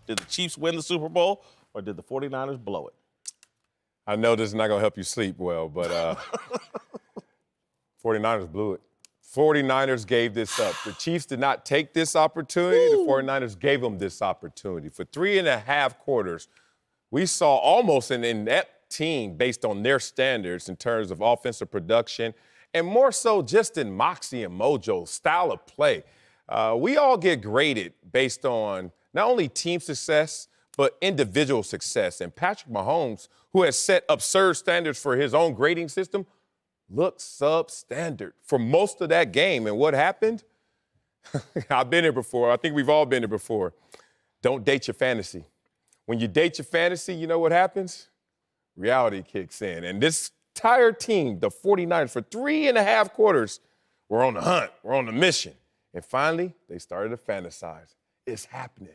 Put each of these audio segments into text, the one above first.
Did the Chiefs win the Super Bowl, or did the 49ers blow it? I know this is not going to help you sleep well, but 49ers blew it. 49ers gave this up. The Chiefs did not take this opportunity. The 49ers gave them this opportunity. For 3.5 quarters, we saw almost an inept team based on their standards in terms of offensive production, and more so just in moxie and mojo, style of play. We all get graded based on not only team success, but individual success. And Patrick Mahomes, who has set absurd standards for his own grading system, looked substandard for most of that game. And what happened? I've been here before. I think we've all been here before. Don't date your fantasy. When you date your fantasy, you know what happens? Reality kicks in. And this entire team, the 49ers, for 3.5 quarters, were on the hunt. We're on the mission. And finally, they started to fantasize. It's happening.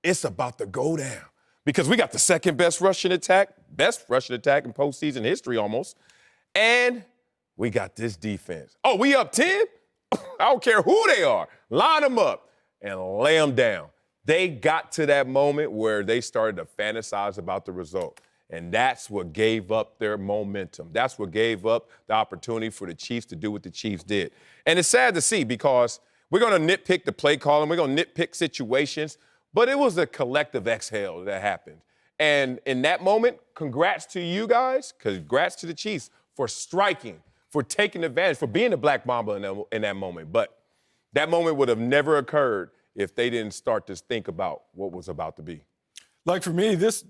It's about to go down. Because we got the second best rushing attack in postseason history almost. And we got this defense. Oh, we up 10? I don't care who they are. Line them up and lay them down. They got to that moment where they started to fantasize about the result. And that's what gave up their momentum. That's what gave up the opportunity for the Chiefs to do what the Chiefs did. And it's sad to see because we're going to nitpick the play calling. We're going to nitpick situations. But it was a collective exhale that happened. And in that moment, congrats to you guys, congrats to the Chiefs for striking, for taking advantage, for being the Black Mamba in that moment. But that moment would have never occurred if they didn't start to think about what was about to be. Like for me, this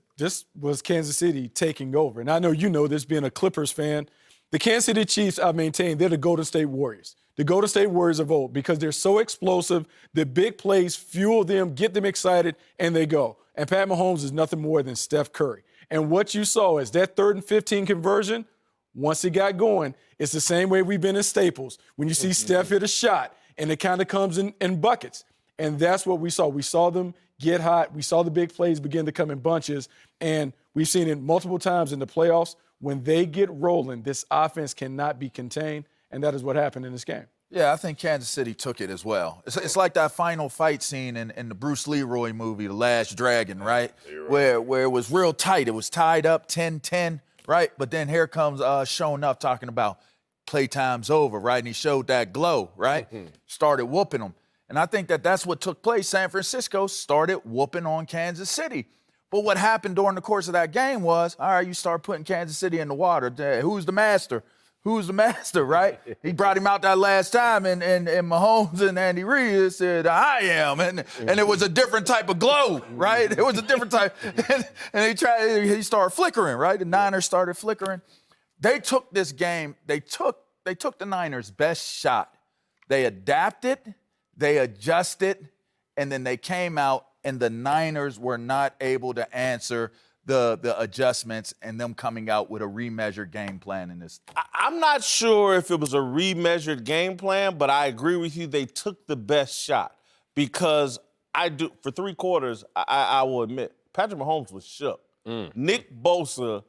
was Kansas City taking over. And I know you know this being a Clippers fan. The Kansas City Chiefs, I maintain, they're the Golden State Warriors. The Golden State Warriors of old because they're so explosive. The big plays fuel them, get them excited, and they go. And Pat Mahomes is nothing more than Steph Curry. And what you saw is that 3rd and 15 conversion, once it got going, it's the same way we've been in Staples. When you see Steph hit a shot, and it kind of comes in buckets. And that's what we saw. We saw them get hot. We saw the big plays begin to come in bunches. And we've seen it multiple times in the playoffs. When they get rolling, this offense cannot be contained, and that is what happened in this game. Yeah, I think Kansas City took it as well. It's like that final fight scene in the Bruce Leroy movie, The Last Dragon, right? Where it was real tight. It was tied up 10-10, right? But then here comes showing up talking about playtime's over, right? And he showed that glow, right? Started whooping them. And I think that's what took place. San Francisco started whooping on Kansas City. But what happened during the course of that game was, all right, you start putting Kansas City in the water. Who's the master? Who's the master, right? He brought him out that last time, and Mahomes and Andy Reid said, I am. And it was a different type of glow, right? It was a different type. And he started flickering, right? The Niners started flickering. They took this game. They took the Niners' best shot. They adapted, they adjusted, and then they came out, and the Niners were not able to answer the adjustments and them coming out with a remeasured game plan in this. I'm not sure if it was a remeasured game plan, but I agree with you. They took the best shot because for 3 quarters, I will admit, Patrick Mahomes was shook. Nick Bosa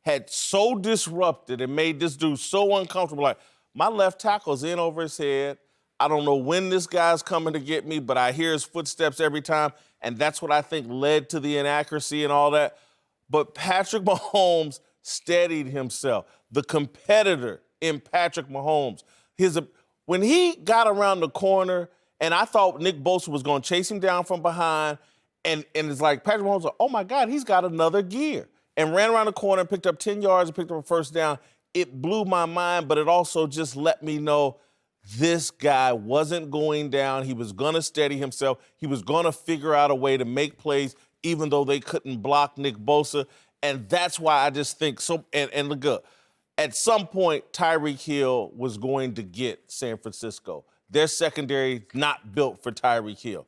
had so disrupted and made this dude so uncomfortable. Like, my left tackle's in over his head. I don't know when this guy's coming to get me, but I hear his footsteps every time, and that's what I think led to the inaccuracy and all that. But Patrick Mahomes steadied himself. The competitor in Patrick Mahomes, when he got around the corner, and I thought Nick Bosa was going to chase him down from behind, and it's like Patrick Mahomes was like, oh, my God, he's got another gear, and ran around the corner and picked up 10 yards and picked up a first down. It blew my mind, but it also just let me know this guy wasn't going down. He was going to steady himself. He was going to figure out a way to make plays, even though they couldn't block Nick Bosa. And that's why I just think so. And look up, at some point, Tyreek Hill was going to get San Francisco. Their secondary not built for Tyreek Hill.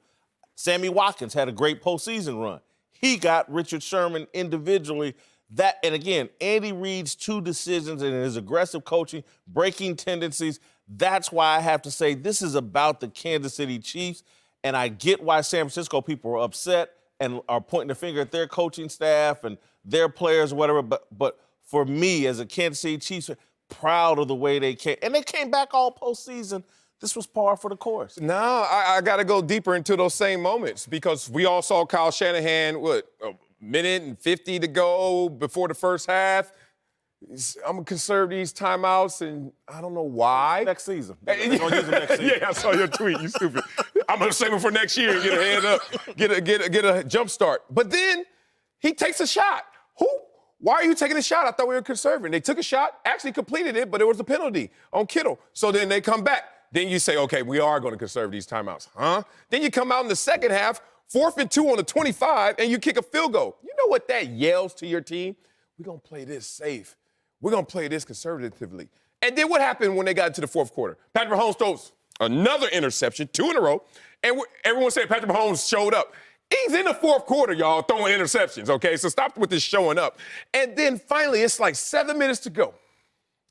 Sammy Watkins had a great postseason run. He got Richard Sherman individually. And again, Andy Reid's 2 decisions and his aggressive coaching, breaking tendencies. That's why I have to say this is about the Kansas City Chiefs. And I get why San Francisco people are upset and are pointing the finger at their coaching staff and their players or whatever. But for me, as a Kansas City Chiefs, proud of the way they came. And they came back all postseason this was par for the course. No, I got to go deeper into those same moments because we all saw Kyle Shanahan, a minute and 50 to go before the first half. I'm going to conserve these timeouts, and I don't know why. Next season. They're going to use them next season. Yeah, I saw your tweet. You stupid. I'm going to save it for next year and get a hand up, get a jump start. But then he takes a shot. Why are you taking a shot? I thought we were conserving. They took a shot, actually completed it, but it was a penalty on Kittle. So then they come back. Then you say, okay, we are going to conserve these timeouts. Huh? Then you come out in the second half, 4th and 2 on the 25, and you kick a field goal. You know what that yells to your team? We're going to play this safe. We're going to play this conservatively. And then what happened when they got into the fourth quarter? Patrick Mahomes throws another interception, 2 in a row, and everyone said Patrick Mahomes showed up. He's in the fourth quarter, y'all, throwing interceptions, okay? So stop with this showing up. And then finally, it's like 7 minutes to go.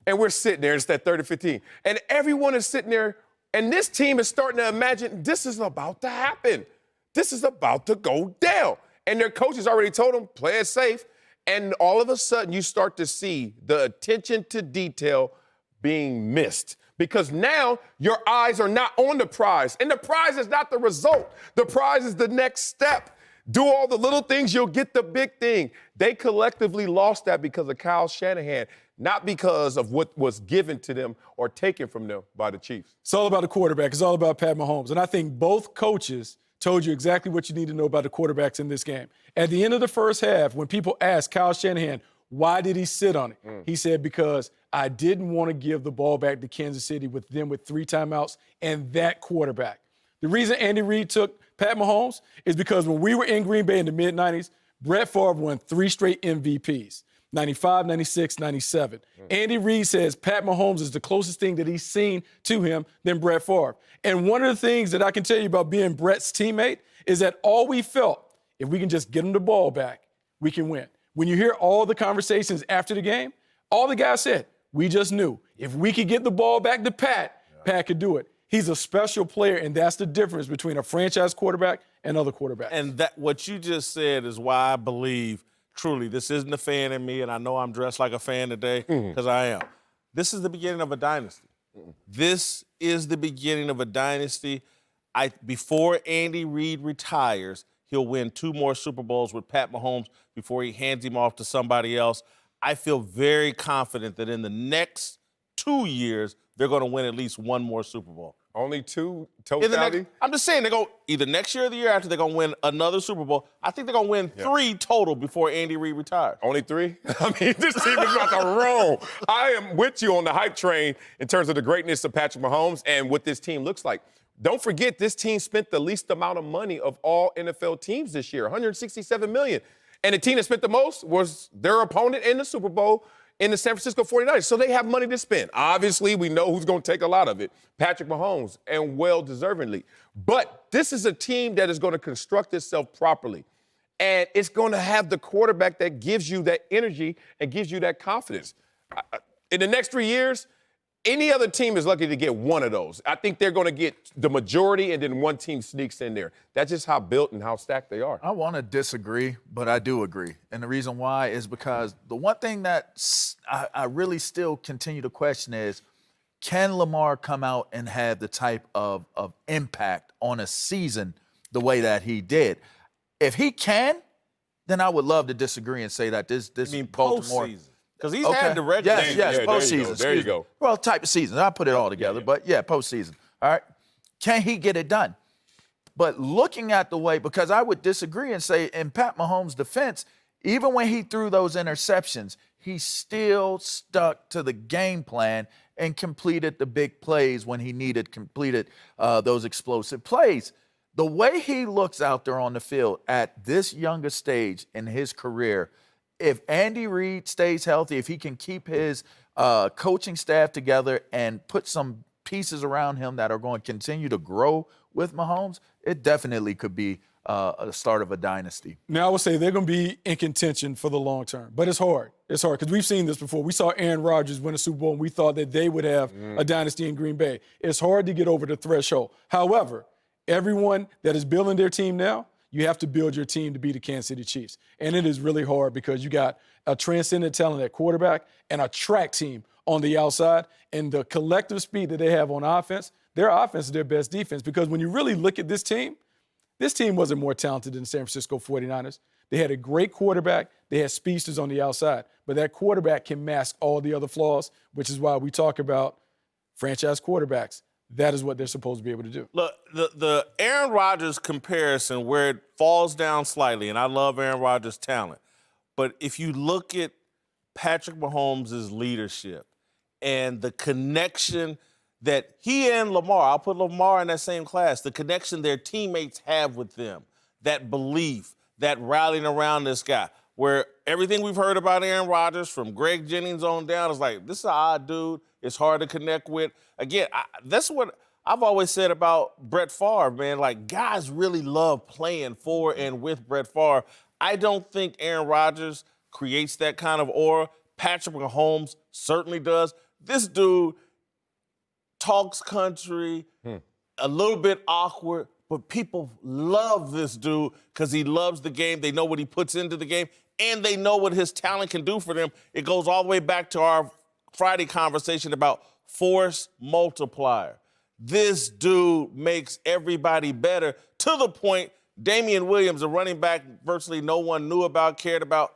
And we're sitting there, it's that 3rd and 15. And everyone is sitting there, and this team is starting to imagine this is about to happen. This is about to go down. And their coaches already told them, play it safe. And all of a sudden, you start to see the attention to detail being missed. Because now your eyes are not on the prize. And the prize is not the result. The prize is the next step. Do all the little things, you'll get the big thing. They collectively lost that because of Kyle Shanahan, not because of what was given to them or taken from them by the Chiefs. It's all about the quarterback. It's all about Pat Mahomes. And I think both coaches told you exactly what you need to know about the quarterbacks in this game. At the end of the first half, when people asked Kyle Shanahan, why did he sit on it? He said, because I didn't want to give the ball back to Kansas City with 3 timeouts and that quarterback. The reason Andy Reid took Pat Mahomes is because when we were in Green Bay in the mid-90s, Brett Favre won 3 straight MVPs, 95, 96, 97. Andy Reid says Pat Mahomes is the closest thing that he's seen to him than Brett Favre. And one of the things that I can tell you about being Brett's teammate is that all we felt, if we can just get him the ball back, we can win. When you hear all the conversations after the game, all the guys said, we just knew if we could get the ball back to Pat, Pat could do it. He's a special player, and that's the difference between a franchise quarterback and other quarterbacks. And that what you just said is why I believe, truly, this isn't a fan in me, and I know I'm dressed like a fan today because I am. This is the beginning of a dynasty. This is the beginning of a dynasty. Before Andy Reid retires, he'll win 2 more Super Bowls with Pat Mahomes before he hands him off to somebody else. I feel very confident that in the next 2 years, they're going to win at least 1 more Super Bowl. Only 2 totality? I'm just saying, they're going either next year or the year after, they're going to win another Super Bowl. I think they're going to win 3 total before Andy Reid retires. Only 3? I mean, this team is about to roll. I am with you on the hype train in terms of the greatness of Patrick Mahomes and what this team looks like. Don't forget, this team spent the least amount of money of all NFL teams this year, $167 million. And the team that spent the most was their opponent in the Super Bowl in the San Francisco 49ers. So they have money to spend. Obviously, we know who's going to take a lot of it, Patrick Mahomes, and well-deservingly. But this is a team that is going to construct itself properly. And it's going to have the quarterback that gives you that energy and gives you that confidence. In the next 3 years, any other team is lucky to get 1 of those. I think they're going to get the majority, and then 1 team sneaks in there. That's just how built and how stacked they are. I want to disagree, but I do agree. And the reason why is because the one thing that I really still continue to question is, can LaVar come out and have the type of impact on a season the way that he did? If he can, then I would love to disagree and say that this Baltimore – postseason. Because he's had the regular Yes, season. postseason. There you go. Well, type of season. I'll put it all together, but postseason. All right. Can he get it done? But looking at the way, because I would disagree and say in Pat Mahomes' defense, even when he threw those interceptions, he still stuck to the game plan and completed the big plays when he completed those explosive plays. The way he looks out there on the field at this younger stage in his career, if Andy Reid stays healthy, if he can keep his coaching staff together and put some pieces around him that are going to continue to grow with Mahomes, it definitely could be a start of a dynasty. Now, I would say they're going to be in contention for the long term, but it's hard. It's hard because we've seen this before. We saw Aaron Rodgers win a Super Bowl, and we thought that they would have a dynasty in Green Bay. It's hard to get over the threshold. However, everyone that is building their team now, you have to build your team to be the Kansas City Chiefs. And it is really hard because you got a transcendent talent at quarterback and a track team on the outside. And the collective speed that they have on offense, their offense is their best defense, because when you really look at this team wasn't more talented than the San Francisco 49ers. They had a great quarterback. They had speedsters on the outside. But that quarterback can mask all the other flaws, which is why we talk about franchise quarterbacks. That is what they're supposed to be able to do. Look, the Aaron Rodgers comparison, where it falls down slightly, and I love Aaron Rodgers' talent, but if you look at Patrick Mahomes' leadership and the connection that he and LaVar, I'll put LaVar in that same class, the connection their teammates have with them, that belief, that rallying around this guy, where everything we've heard about Aaron Rodgers from Greg Jennings on down is like, this is an odd dude. It's hard to connect with. Again, that's what I've always said about Brett Favre, man. Like, guys really love playing for and with Brett Favre. I don't think Aaron Rodgers creates that kind of aura. Patrick Mahomes certainly does. This dude talks country, a little bit awkward, but people love this dude because he loves the game. They know what he puts into the game, and they know what his talent can do for them. It goes all the way back to our Friday conversation about force multiplier. This dude makes everybody better, to the point Damian Williams, a running back virtually no one knew about, cared about,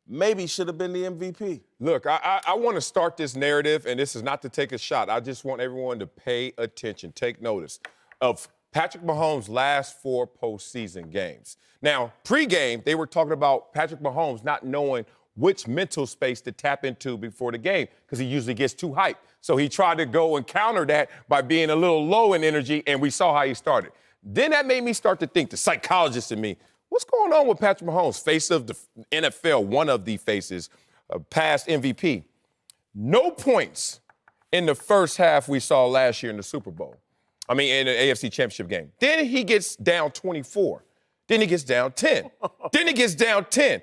maybe should have been the MVP. Look, I want to start this narrative, and this is not to take a shot. I just want everyone to pay attention, take notice of Patrick Mahomes' last 4 postseason games. Now, pregame, they were talking about Patrick Mahomes not knowing which mental space to tap into before the game, because he usually gets too hyped. So he tried to go and counter that by being a little low in energy, and we saw how he started. Then that made me start to think, the psychologist in me, what's going on with Patrick Mahomes, face of the NFL, one of the faces, past MVP? No points in the first half we saw last year in the Super Bowl. I mean, in the AFC Championship game. Then he gets down 24. Then he gets down 10. Then he gets down 10.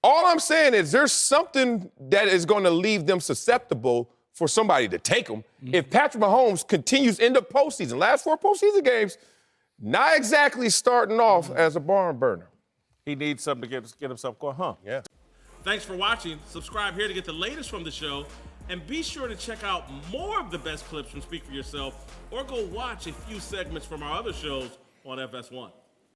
All I'm saying is there's something that is going to leave them susceptible for somebody to take them. If Patrick Mahomes continues in the postseason, last 4 postseason games, not exactly starting off as a barn burner. He needs something to get himself going, huh? Yeah. Thanks for watching. Subscribe here to get the latest from the show. And be sure to check out more of the best clips from Speak For Yourself, or go watch a few segments from our other shows on FS1.